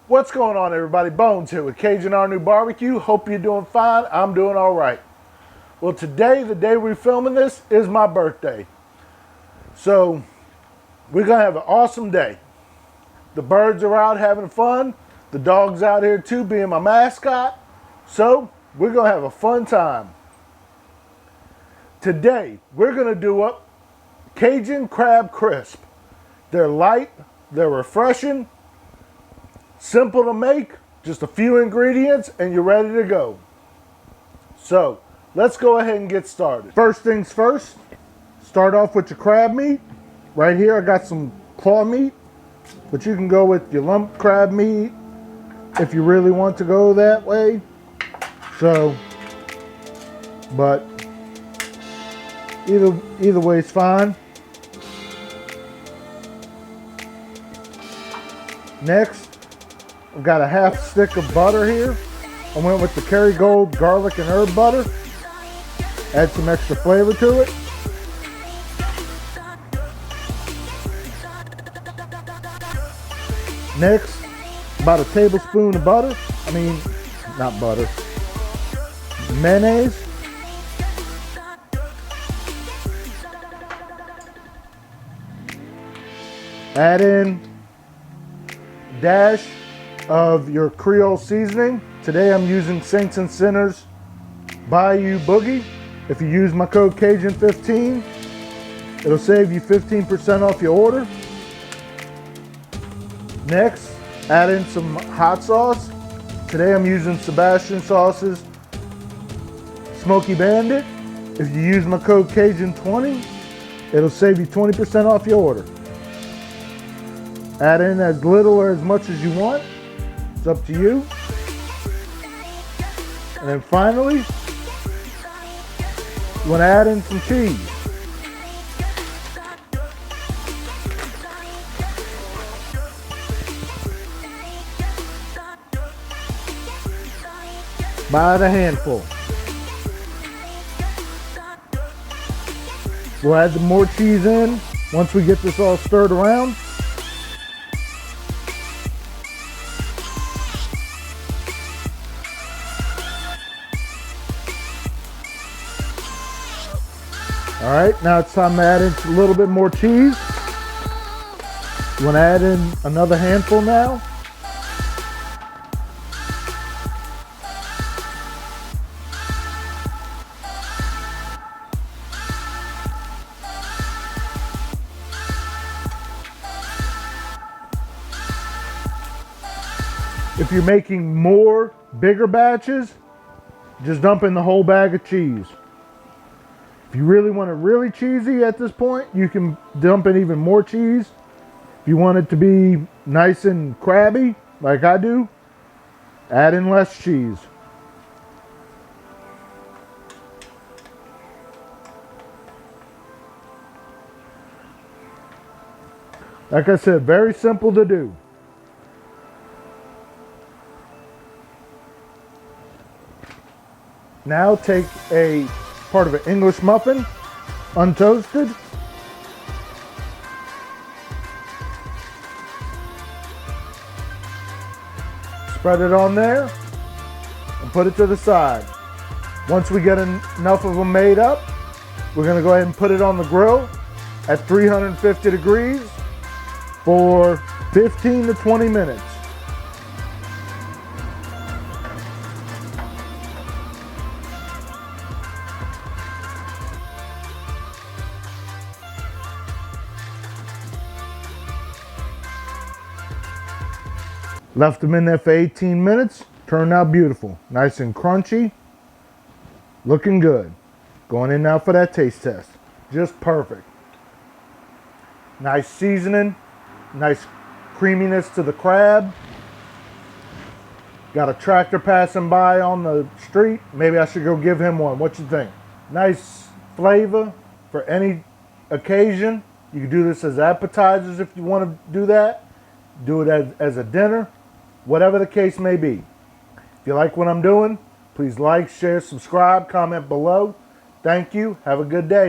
What's going on, everybody? Bones here with CAJUN CRAB. Hope you're doing fine. I'm doing all right. Well, today, the day we're filming this, is my birthday. So we're going to have an awesome day. The birds are out having fun. The dog's out here too, being my mascot. So we're going to have a fun time. Today, we're going to do up Cajun Crab Crisp. They're light, they're refreshing, simple to make, just a few ingredients, and you're ready to go. So, let's go ahead and get started. First things first, start off with your crab meat. Right here, I got some claw meat, but you can go with your lump crab meat if you really want to go that way. So, but either way is fine. Next, I've got a half stick of butter here. I went with the Kerrygold garlic and herb butter. Add some extra flavor to it. Next, about a tablespoon of butter. Not butter. Mayonnaise. Add in a dash of your Creole seasoning. Today I'm using Saints and Sinners Bayou Boogie. If you use my code CAJUN15, it'll save you 15% off your order. Next, add in some hot sauce. Today I'm using Sebastian Sauce's Smoky Bandit. If you use my code CAJUN20, it'll save you 20% off your order. Add in as little or as much as you want. It's up to you. And then finally, you want to add in some cheese. By the handful. We'll add some more cheese in once we get this all stirred around. All right, now it's time to add in a little bit more cheese. You want to add in another handful now. If you're making more bigger batches, just dump in the whole bag of cheese. If you really want it really cheesy at this point, you can dump in even more cheese. If you want it to be nice and crabby, like I do, add in less cheese. Like I said, very simple to do. Now take a part of an English muffin, untoasted. Spread it on there and put it to the side. Once we get enough of them made up, we're going to go ahead and put it on the grill at 350 degrees for 15 to 20 minutes. Left them in there for 18 minutes. Turned out beautiful. Nice and crunchy. Looking good. Going in now for that taste test. Just perfect. Nice seasoning. Nice creaminess to the crab. Got a tractor passing by on the street. Maybe I should go give him one. What you think? Nice flavor for any occasion. You can do this as appetizers if you want to do that. Do it as a dinner. Whatever the case may be. If you like what I'm doing, please like, share, subscribe, comment below. Thank you. Have a good day.